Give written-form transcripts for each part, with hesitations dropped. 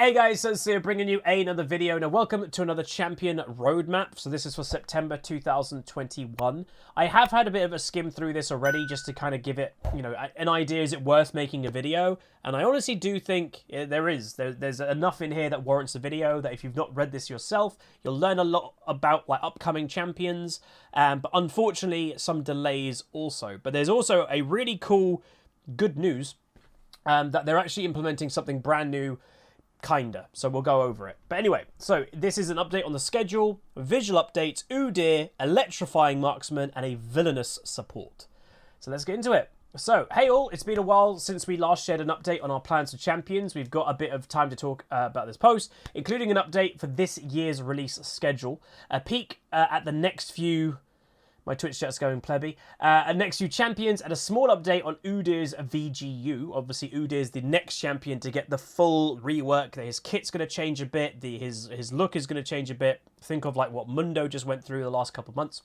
Hey guys, so here bringing you another video. Now welcome to another champion roadmap. So this is for September 2021. I have had a bit of a skim through this already just to kind of give it, you know, an idea. Is it worth making a video? And I honestly do think there's enough in here that warrants a video, that if you've not read this yourself, you'll learn a lot about like upcoming champions. But unfortunately, some delays also. But there's also a really cool good news that they're actually implementing something brand new. Kinda. So we'll go over it. But anyway, so this is an update on the schedule, visual updates, UDYR, electrifying marksman, and a villainous support. So let's get into it. So, hey all, it's been a while since we last shared an update on our plans for champions. We've got a bit of time to talk about this post, including an update for this year's release schedule, a peek at the next few... My Twitch chat's going plebby. Next few champions and a small update on UDYR's VGU. Obviously, UDYR is the next champion to get the full rework. His kit's going to change a bit. His look is going to change a bit. Think of like what Mundo just went through the last couple of months.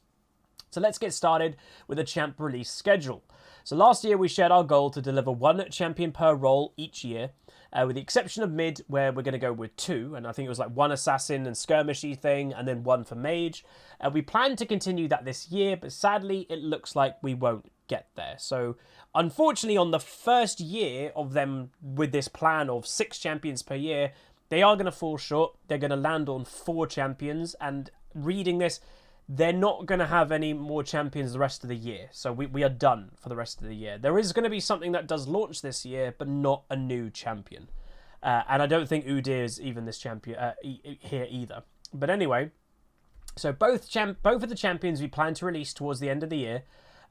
So let's get started with the champ release schedule. So last year we shared our goal to deliver one champion per role each year, with the exception of mid, where we're going to go with two, and I think it was like one assassin and skirmishy thing, and then one for mage. We plan to continue that this year, but sadly it looks like we won't get there. So unfortunately, on the first year of them with this plan of 6 champions per year, they are going to fall short. They're going to land on 4 champions, and reading this, they're not going to have any more champions the rest of the year. So we are done for the rest of the year. There is going to be something that does launch this year, but not a new champion. And I don't think UDYR is even this champion here either. But anyway, so both of the champions we plan to release towards the end of the year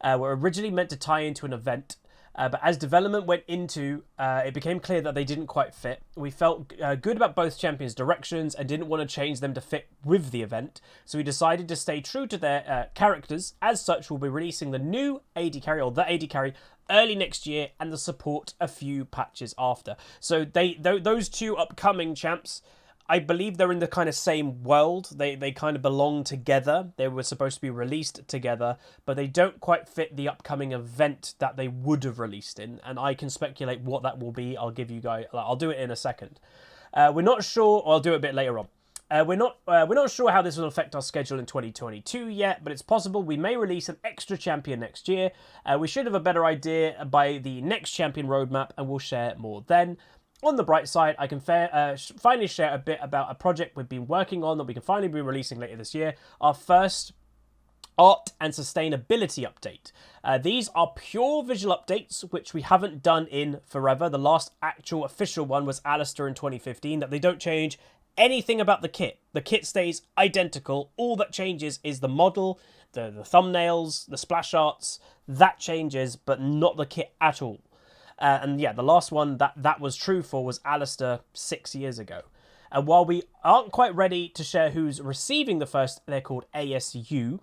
were originally meant to tie into an event. But as development went into, it became clear that they didn't quite fit. We felt good about both champions' directions and didn't want to change them to fit with the event. So we decided to stay true to their characters. As such, we'll be releasing the new AD carry, or the AD carry, early next year, and the support a few patches after. So those two upcoming champs, I believe they're in the kind of same world. They kind of belong together. They were supposed to be released together, but they don't quite fit the upcoming event that they would have released in. And I can speculate what that will be. I'll give you guys. I'll do it in a second. We're not sure. Or I'll do it a bit later on. We're not sure how this will affect our schedule in 2022 yet, but it's possible we may release an extra champion next year. We should have a better idea by the next champion roadmap, and we'll share more then. On the bright side, I can finally share a bit about a project we've been working on that we can finally be releasing later this year. Our first art and sustainability update. These are pure visual updates, which we haven't done in forever. The last actual official one was Alistair in 2015, that they don't change anything about the kit. The kit stays identical. All that changes is the model, the thumbnails, the splash arts. That changes, but not the kit at all. And yeah, the last one that was true for was Alistair 6 years ago. And while we aren't quite ready to share who's receiving the first, they're called ASU,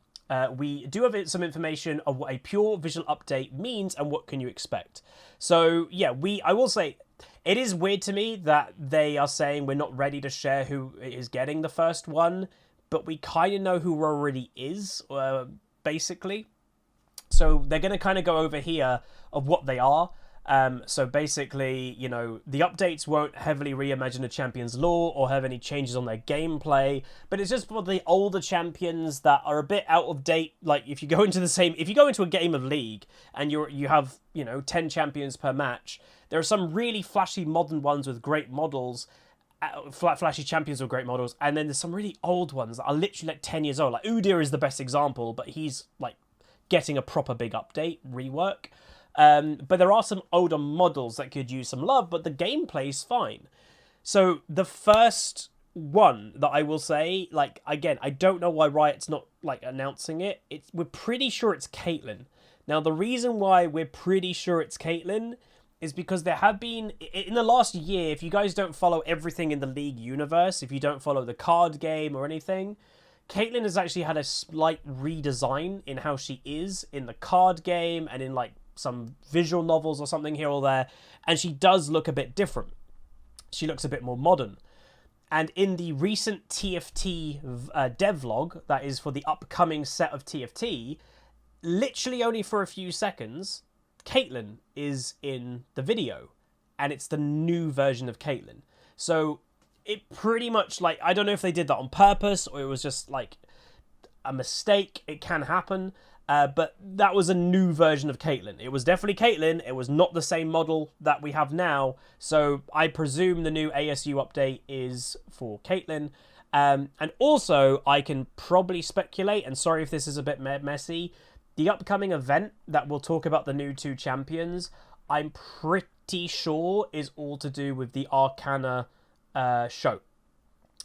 we do have some information of what a pure visual update means and what can you expect. So yeah, I will say, it is weird to me that they are saying we're not ready to share who is getting the first one, but we kind of know who already is, basically. So they're going to kind of go over here of what they are. So basically, you know, the updates won't heavily reimagine a champion's lore or have any changes on their gameplay, but it's just for the older champions that are a bit out of date. Like if you go into a game of League and you have, you know, 10 champions per match, there are some really flashy modern ones with great models, flashy champions with great models, and then there's some really old ones that are literally like 10 years old. Like UDYR is the best example, but he's like getting a proper big update, rework. But there are some older models that could use some love, but the gameplay's fine. So the first one that I will say, like, again, I don't know why Riot's not like announcing it. We're pretty sure it's Caitlyn. Now, the reason why we're pretty sure it's Caitlyn is because there have been, in the last year, if you guys don't follow everything in the League universe, if you don't follow the card game or anything, Caitlyn has actually had a slight redesign in how she is in the card game and in like some visual novels or something here or there, and she does look a bit different. She looks a bit more modern. And in the recent TFT devlog, that is for the upcoming set of TFT, literally only for a few seconds, Caitlyn is in the video, and it's the new version of Caitlyn. So it pretty much, like, I don't know if they did that on purpose or it was just like a mistake. It can happen. But that was a new version of Caitlyn. It was definitely Caitlyn. It was not the same model that we have now. So I presume the new ASU update is for Caitlyn. And also, I can probably speculate, and sorry if this is a bit messy, the upcoming event that will talk about the new 2 champions, I'm pretty sure is all to do with the Arcana show.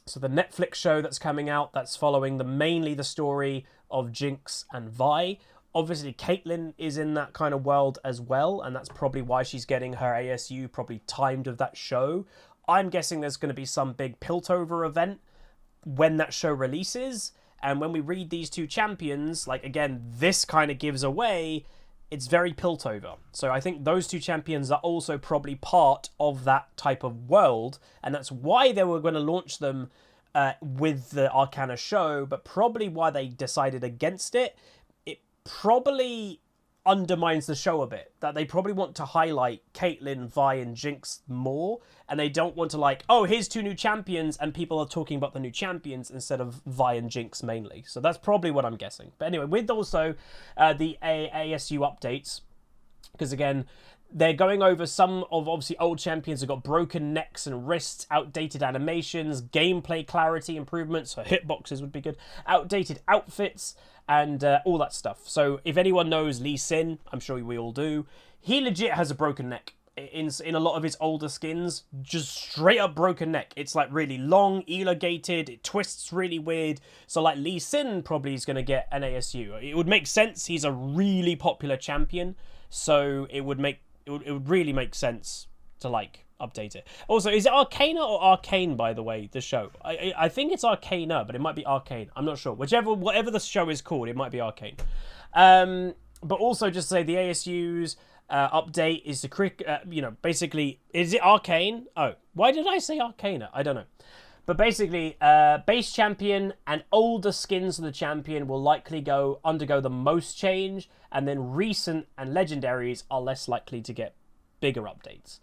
So the Netflix show that's coming out, that's following mainly the story of Jinx and Vi. Obviously, Caitlyn is in that kind of world as well, and that's probably why she's getting her ASU probably timed with that show. I'm guessing there's going to be some big Piltover event when that show releases, and when we read these 2 champions, like, again, this kind of gives away it's very Piltover. So I think those 2 champions are also probably part of that type of world, and that's why they were going to launch them with the Arcana show, but probably why they decided against it. It probably undermines the show a bit, that they probably want to highlight Caitlyn, Vi, and Jinx more, and they don't want to, like, oh, here's 2 new champions, and people are talking about the new champions instead of Vi and Jinx mainly. So that's probably what I'm guessing. But anyway, with also the ASU updates, because again, they're going over some of, obviously, old champions have got broken necks and wrists, outdated animations, gameplay clarity improvements, so hitboxes would be good, outdated outfits, and all that stuff. So if anyone knows Lee Sin, I'm sure we all do, he legit has a broken neck. In a lot of his older skins, just straight up broken neck. It's like really long, elongated, it twists really weird. So like Lee Sin probably is going to get an ASU. It would make sense, he's a really popular champion, so it would really make sense to, like, update it. Also, is it Arcana or Arcane, by the way, the show? I think it's Arcana, but it might be Arcane. I'm not sure. Whatever the show is called, it might be Arcane. But also, just to say, the ASU's update is the basically, is it Arcane? Oh, why did I say Arcana? I don't know. But basically, base champion and older skins of the champion will likely undergo the most change, and then recent and legendaries are less likely to get bigger updates.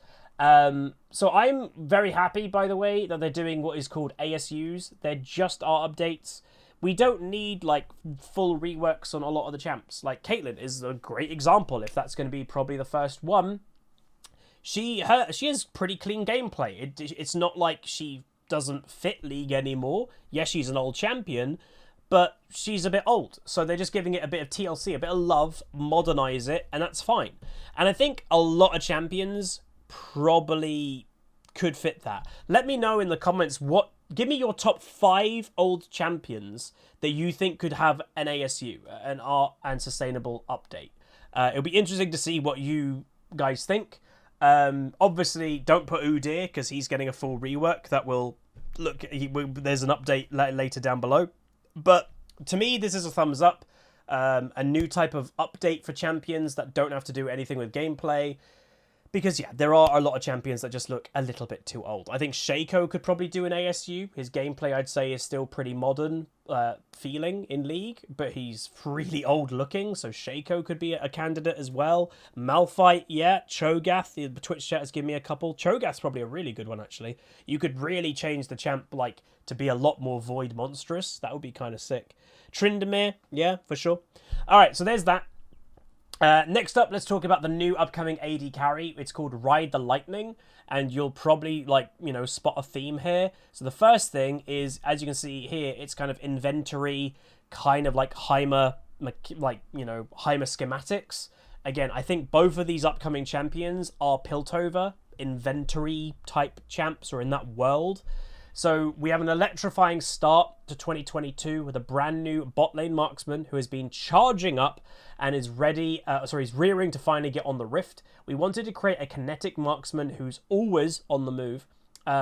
So I'm very happy, by the way, that they're doing what is called ASUs. They're just our updates. We don't need, like, full reworks on a lot of the champs. Like, Caitlyn is a great example, if that's going to be probably the first one. She has pretty clean gameplay. It's not like she doesn't fit League anymore. Yes, she's an old champion, but she's a bit old. So they're just giving it a bit of TLC, a bit of love, modernize it, and that's fine. And I think a lot of champions probably could fit that. Let me know in the comments give me your top 5 old champions that you think could have an ASU, an art and sustainable update. It'll be interesting to see what you guys think. Obviously, don't put UDYR because he's getting a full rework. That will there's an update later down below. But to me, this is a thumbs up. A new type of update for champions that don't have to do anything with gameplay. Because, yeah, there are a lot of champions that just look a little bit too old. I think Shaco could probably do an ASU. His gameplay, I'd say, is still pretty modern feeling in League, but he's really old looking, so Shaco could be a candidate as well. Malphite, yeah. Cho'Gath, the Twitch chat has given me a couple. Cho'Gath's probably a really good one, actually. You could really change the champ, like, to be a lot more Void monstrous. That would be kind of sick. Tryndamere, yeah, for sure. All right, so there's that. Next up, let's talk about the new upcoming AD carry. It's called Ride the Lightning, and you'll probably, like, spot a theme here. So the first thing is, as you can see here, it's kind of inventory, kind of like Heimer schematics. Again, I think both of these upcoming champions are Piltover, inventory type champs, or in that world. So we have an electrifying start to 2022 with a brand new bot lane marksman who has been charging up and is he's rearing to finally get on the rift. We wanted to create a kinetic marksman who's always on the move,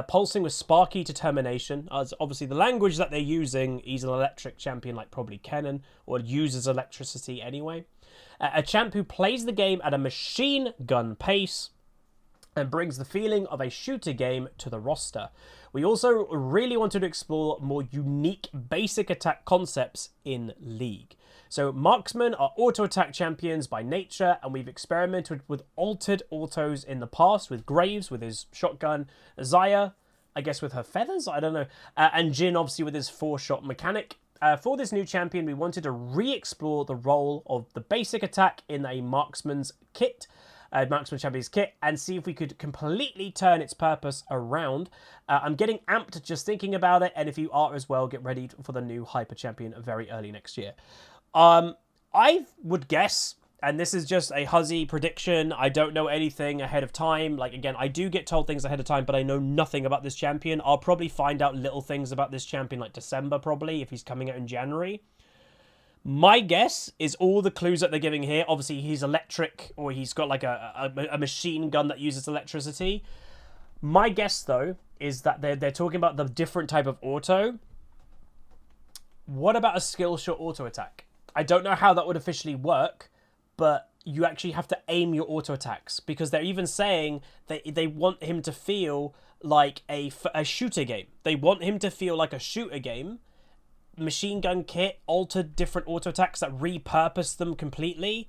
pulsing with sparky determination. As obviously the language that they're using, he's an electric champion like probably Kennen, or uses electricity anyway. A champ who plays the game at a machine gun pace and brings the feeling of a shooter game to the roster. We also really wanted to explore more unique basic attack concepts in League. So marksmen are auto-attack champions by nature, and we've experimented with altered autos in the past with Graves with his shotgun, Xayah, I guess with her feathers, I don't know. And Jin obviously with his 4-shot mechanic. For this new champion, we wanted to re-explore the role of the basic attack in a marksman's kit, marksman champion's kit, and see if we could completely turn its purpose around. I'm getting amped just thinking about it, and if you are as well, get ready for the new hyper champion very early next year. I would guess, and this is just a huzzy prediction, I don't know anything ahead of time. Like, again, I do get told things ahead of time, but I know nothing about this champion. I'll probably find out little things about this champion like December, probably, if he's coming out in January. My guess is all the clues that they're giving here. Obviously, he's electric, or he's got like a machine gun that uses electricity. My guess, though, is that they're talking about the different type of auto. What about a skill shot auto attack? I don't know how that would officially work, but you actually have to aim your auto attacks, because they're even saying that they want him to feel like a shooter game. They want him to feel like a shooter game. Machine gun kit, altered different auto attacks that repurpose them completely.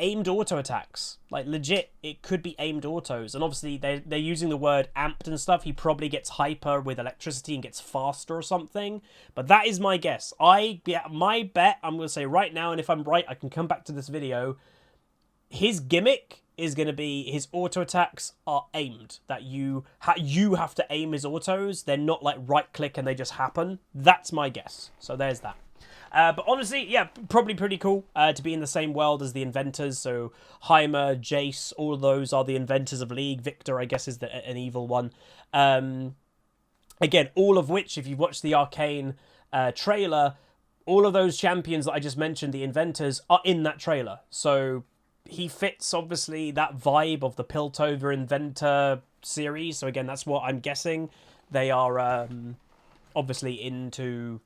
Aimed auto attacks. Like, legit, it could be aimed autos. And obviously, they're using the word amped and stuff. He probably gets hyper with electricity and gets faster or something. But that is my guess. My bet, I'm going to say right now, and if I'm right, I can come back to this video. His gimmick is going to be his auto attacks are aimed. That you have to aim his autos. They're not like right-click and they just happen. That's my guess. So there's that. But honestly, yeah, probably pretty cool to be in the same world as the inventors. So Heimer, Jace, all of those are the inventors of League. Victor, I guess, is an evil one. Again, all of which, if you've watched the Arcane trailer, all of those champions that I just mentioned, the inventors, are in that trailer. So he fits, obviously, that vibe of the Piltover Inventor series. So again, that's what I'm guessing. They are obviously into...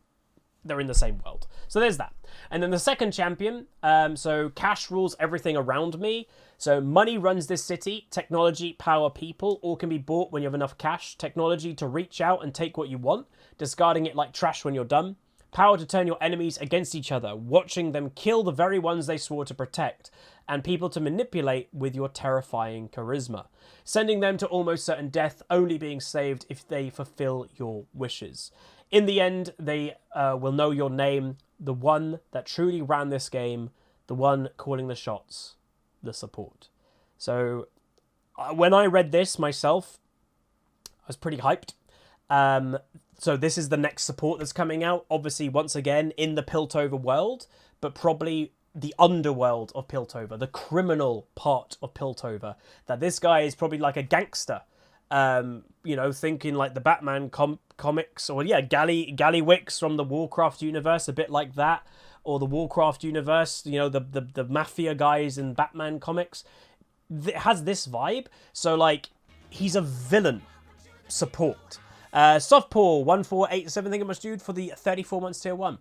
They're in the same world. So there's that. And then the second champion, so cash rules everything around me. So money runs this city, technology, power, people, all can be bought when you have enough cash. Technology to reach out and take what you want, discarding it like trash when you're done. Power to turn your enemies against each other, watching them kill the very ones they swore to protect. And people to manipulate with your terrifying charisma, sending them to almost certain death, only being saved if they fulfill your wishes. In the end, they will know your name, the one that truly ran this game, the one calling the shots, the support. So when I read this myself, I was pretty hyped. So this is the next support that's coming out, obviously, once again, in the Piltover world, but probably the underworld of Piltover, the criminal part of Piltover. That this guy is probably like a gangster. You know, thinking like the Batman comics, or yeah, Gallywix from the Warcraft universe, a bit like that, or the Warcraft universe, you know, the mafia guys in Batman comics. It has this vibe. So like, he's a villain support. Softpaw 1487, thank you much, dude, for the 34 months tier 1.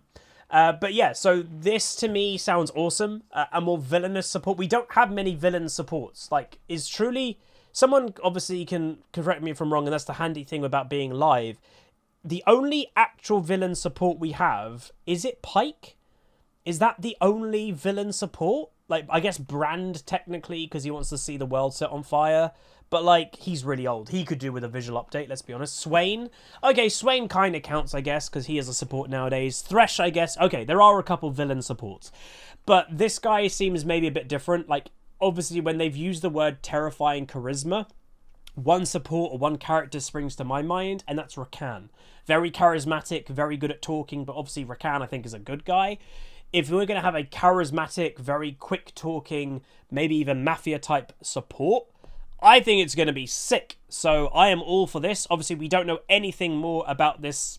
But yeah, so this to me sounds awesome. A more villainous support. We don't have many villain supports. Like, is truly... Someone obviously can correct me if I'm wrong, and that's the handy thing about being live. The only actual villain support we have, is it Pike? Is that the only villain support? Like, I guess Brand, technically, because he wants to see the world set on fire. But, like, he's really old. He could do with a visual update, let's be honest. Swain? Okay, Swain kind of counts, I guess, because he is a support nowadays. Thresh, I guess. Okay, there are a couple villain supports. But this guy seems maybe a bit different. Like, obviously, when they've used the word terrifying charisma, one support or one character springs to my mind, and that's Rakan. Very charismatic, very good at talking, but obviously Rakan, I think, is a good guy. If we're going to have a charismatic, very quick-talking, maybe even mafia-type support, I think it's going to be sick. So I am all for this. Obviously, we don't know anything more about this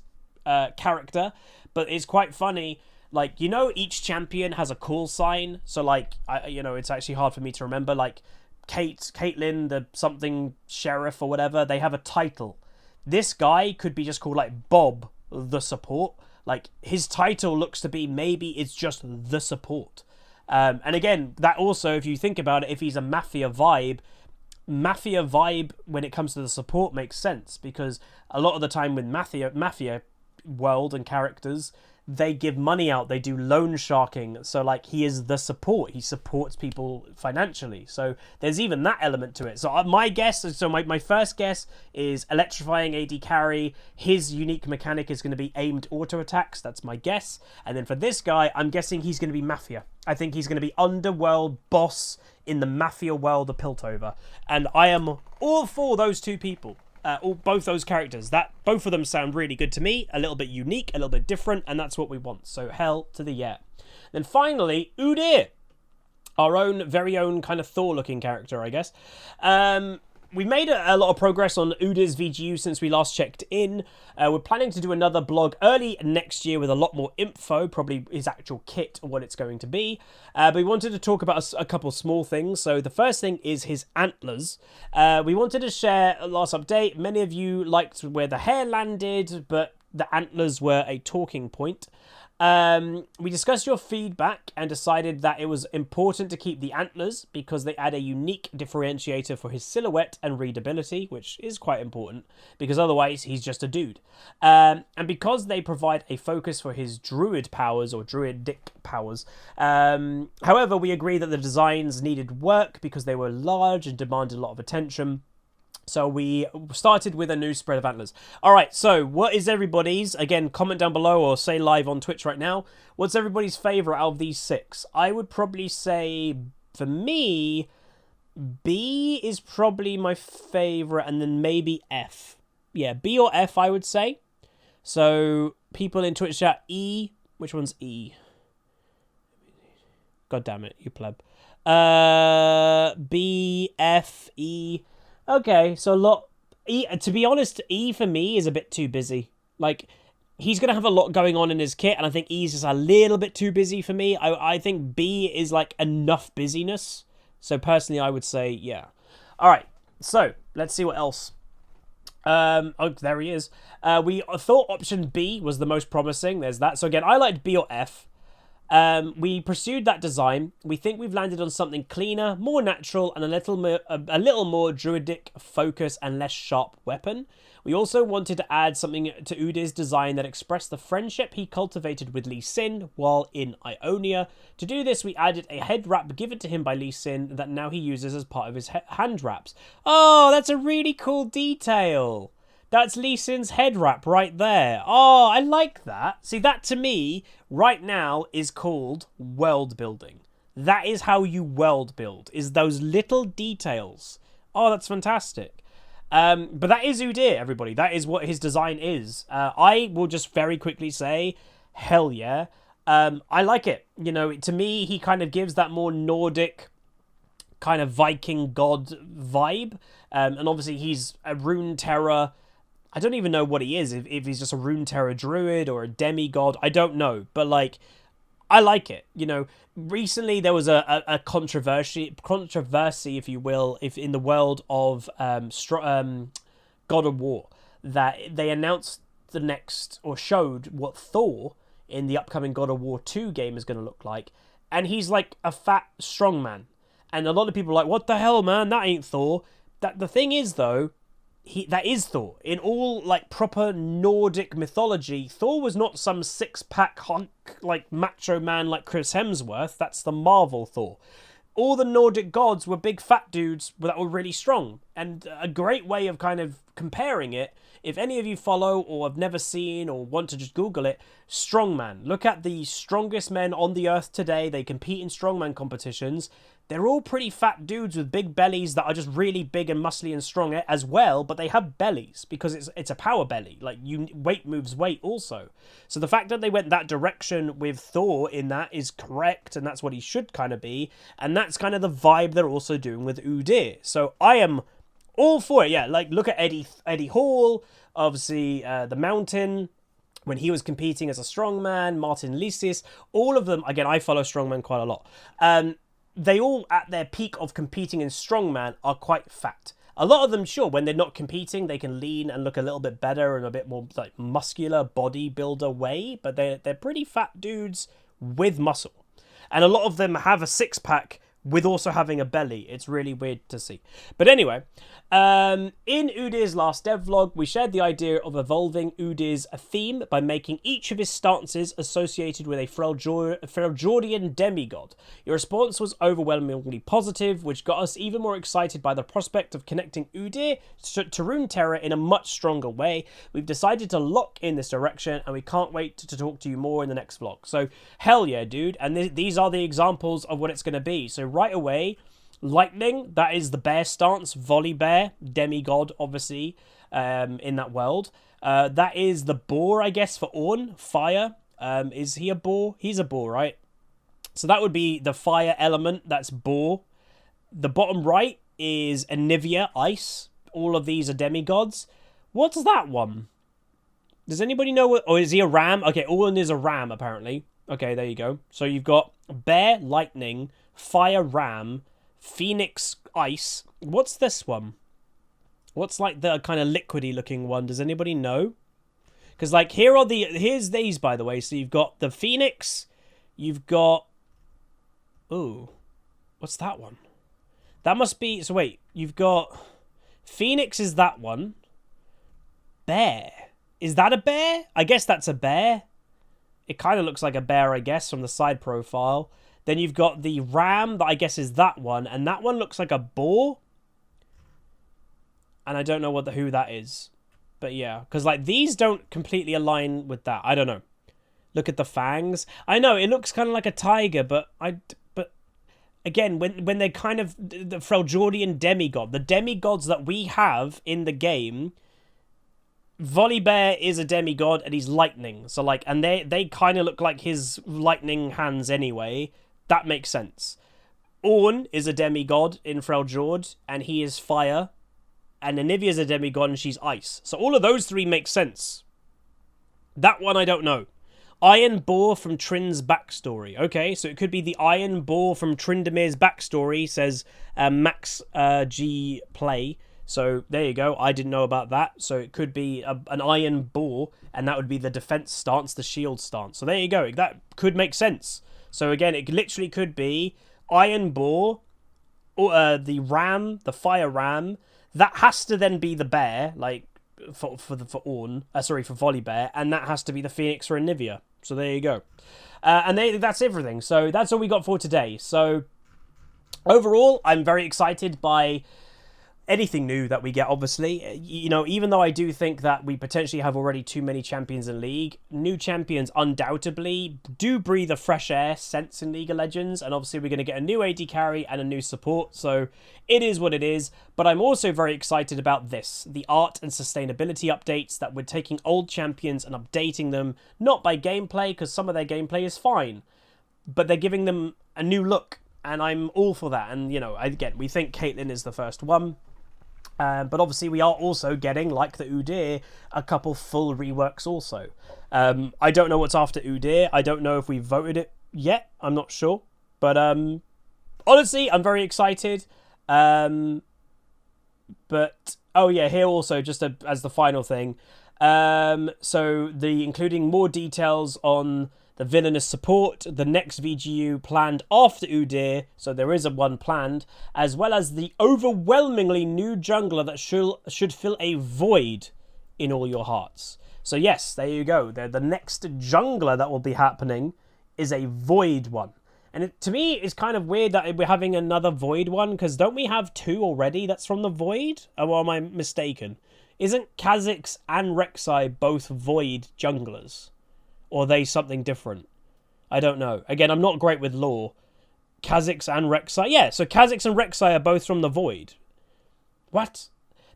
character, but it's quite funny. Like, you know, each champion has a call sign. So, like, you know, it's actually hard for me to remember. Like, Caitlyn, the something sheriff or whatever, they have a title. This guy could be just called, like, Bob, the support. Like, his title looks to be maybe it's just the support. And again, that also, if you think about it, if he's a mafia vibe when it comes to the support makes sense. Because a lot of the time with mafia world and characters, they give money out, they do loan sharking, so like he is the support, he supports people financially, so there's even that element to it. So my first guess is electrifying AD carry. His unique mechanic is going to be aimed auto attacks, that's my guess. And then for this guy, I'm guessing he's going to be Mafia. I think he's going to be underworld boss in the Mafia world of Piltover, and I am all for those two people. Both those characters, both of them sound really good to me, a little bit unique, a little bit different, and that's what we want. So hell to the yeah. Then finally, UDYR, our very own kind of Thor-looking character, I guess. We made a lot of progress on UDYR's VGU since we last checked in. We're planning to do another blog early next year with a lot more info, probably his actual kit or what it's going to be. But we wanted to talk about a couple small things. So the first thing is his antlers. We wanted to share a last update. Many of you liked where the hair landed, but the antlers were a talking point. We discussed your feedback and decided that it was important to keep the antlers because they add a unique differentiator for his silhouette and readability, which is quite important because otherwise he's just a dude. And because they provide a focus for his druid powers or druidic powers. However, we agree that the designs needed work because they were large and demanded a lot of attention. So we started with a new spread of antlers. All right, so what is everybody's? Again, comment down below or say live on Twitch right now. What's everybody's favorite out of these 6? I would probably say, for me, B is probably my favorite, and then maybe F. Yeah, B or F, I would say. So people in Twitch chat, E. Which one's E? God damn it, you pleb. B, F, E. Okay, so E, to be honest, E for me is a bit too busy. Like, he's going to have a lot going on in his kit, and I think E is just a little bit too busy for me. I think B is, like, enough busyness. So, personally, I would say, yeah. All right, so, let's see what else. Oh, there he is. We thought option B was the most promising. There's that. So, again, I liked B or F. We pursued that design. We think we've landed on something cleaner, more natural, and a little more druidic focus and less sharp weapon. We also wanted to add something to UDYR's design that expressed the friendship he cultivated with Lee Sin while in Ionia. To do this, we added a head wrap given to him by Lee Sin that now he uses as part of his hand wraps. Oh, that's a really cool detail. That's Lee Sin's head wrap right there. Oh, I like that. See, that to me, right now, is called world building. That is how you world build, is those little details. Oh, that's fantastic. But that is UDYR, everybody. That is what his design is. I will just very quickly say, hell yeah. I like it. You know, to me, he kind of gives that more Nordic kind of Viking god vibe. And obviously, he's a rune terror. I don't even know what he is, if he's just a rune terror druid or a demigod. I don't know, but like, I like it. You know, recently there was a controversy, if you will, in the world of God of War, that they announced the next, or showed what Thor in the upcoming God of War 2 game is going to look like, and he's like a fat strong man, and a lot of people are like, what the hell, man, that ain't Thor. The thing is, though, that is Thor. In all, like, proper Nordic mythology, Thor was not some six-pack hunk, like, macho man like Chris Hemsworth. That's the Marvel Thor. All the Nordic gods were big fat dudes that were really strong. And a great way of kind of comparing it, if any of you follow or have never seen or want to just Google it, strongman. Look at the strongest men on the earth today. They compete in strongman competitions. They're all pretty fat dudes with big bellies that are just really big and muscly and strong as well, but they have bellies because it's a power belly. Like, weight moves weight also. So the fact that they went that direction with Thor in that is correct, and that's what he should kind of be, and that's kind of the vibe they're also doing with UDYR. So I am all for it. Yeah, like, look at Eddie Hall, obviously the Mountain, when he was competing as a strongman, Martin Lisis, all of them. Again, I follow strongman quite a lot. They all, at their peak of competing in strongman, are quite fat. A lot of them, sure, when they're not competing, they can lean and look a little bit better and a bit more like muscular bodybuilder way, but they're pretty fat dudes with muscle. And a lot of them have a six-pack with also having a belly. It's really weird to see. But anyway, in UDYR's last devlog, we shared the idea of evolving UDYR's theme by making each of his stances associated with a Freljordian demigod. Your response was overwhelmingly positive, which got us even more excited by the prospect of connecting UDYR to Runeterra in a much stronger way. We've decided to lock in this direction, and we can't wait to talk to you more in the next vlog. So, hell yeah, dude. And these are the examples of what it's going to be. So right away, lightning, that is the bear stance, volley bear, demigod, obviously, in that world. That is the boar, I guess, for Ornn, fire. Is he a boar? He's a boar, right? So that would be the fire element, that's boar. The bottom right is Anivia, ice. All of these are demigods. What's that one? Does anybody know what... Or is he a ram? Okay, Ornn is a ram, apparently. Okay, there you go. So you've got bear, lightning, fire, ram, phoenix, ice. What's this one? What's like the kind of liquidy looking one? Does anybody know? Because like here's these, by the way. So you've got the phoenix. You've got... Ooh. What's that one? That must be... So wait. You've got... Phoenix is that one. Bear. Is that a bear? I guess that's a bear. It kind of looks like a bear, I guess, from the side profile. Then you've got the ram, that I guess is that one. And that one looks like a boar. And I don't know who that is. But yeah, because like these don't completely align with that. I don't know. Look at the fangs. I know, it looks kind of like a tiger, but again, when they're kind of the Freljordian demigod, the demigods that we have in the game... Volibear is a demigod and he's lightning. So like, and they kind of look like his lightning hands anyway. That makes sense. Ornn is a demigod in Freljord and he is fire. And Anivia is a demigod and she's ice. So all of those three make sense. That one I don't know. Iron Boar from Trin's backstory. Okay, so it could be the Iron Boar from Trindamir's backstory, says Max G Play. So there you go. I didn't know about that. So it could be an iron boar, and that would be the defense stance, the shield stance. So there you go. That could make sense. So again, it literally could be iron boar, or the ram, the fire ram. That has to then be the bear, like for Ornn. Sorry, for Volibear, and that has to be the phoenix for Anivia. So there you go. And that's everything. So that's all we got for today. So overall, I'm very excited by anything new that we get, obviously. You know, even though I do think that we potentially have already too many champions in League, new champions undoubtedly do breathe a fresh air sense in League of Legends, and obviously we're going to get a new AD carry and a new support, so it is what it is. But I'm also very excited about this, the art and sustainability updates, that we're taking old champions and updating them, not by gameplay, because some of their gameplay is fine, but they're giving them a new look, and I'm all for that. And, you know, again, we think Caitlyn is the first one. But obviously we are also getting, like the UDYR, a couple full reworks also. I don't know what's after UDYR. I don't know if we've voted it yet. I'm not sure. But honestly, I'm very excited. But, oh yeah, here also, just as the final thing. So including more details on the villainous support, the next VGU planned after UDYR, so there is one planned, as well as the overwhelmingly new jungler that should fill a void in all your hearts. So yes, there you go. The next jungler that will be happening is a void one. And to me, it's kind of weird that we're having another void one, because don't we have two already that's from the void? Or am I mistaken? Isn't Kha'Zix and Rek'Sai both void junglers? Or are they something different? I don't know. Again, I'm not great with lore. Kha'Zix and Rek'Sai. Yeah, so Kha'Zix and Rek'Sai are both from the Void. What?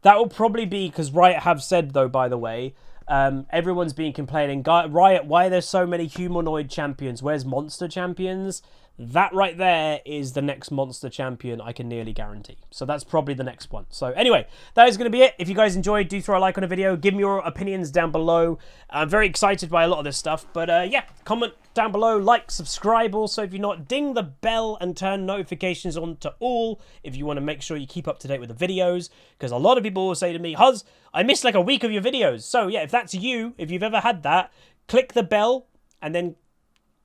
That will probably be because Riot have said, though, by the way, everyone's been complaining, Riot, why are there so many humanoid champions? Where's monster champions? That right there is the next monster champion, I can nearly guarantee. So that's probably the next one. So anyway, that is going to be it. If you guys enjoyed, do throw a like on the video. Give me your opinions down below. I'm very excited by a lot of this stuff. But yeah, comment down below, like, subscribe also if you're not. Ding the bell and turn notifications on to all if you want to make sure you keep up to date with the videos. Because a lot of people will say to me, Huz, I missed like a week of your videos. So yeah, if that's you, if you've ever had that, click the bell and then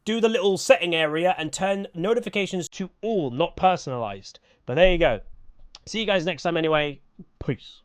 do the little setting area and turn notifications to all, not personalized. But there you go. See you guys next time anyway. Peace.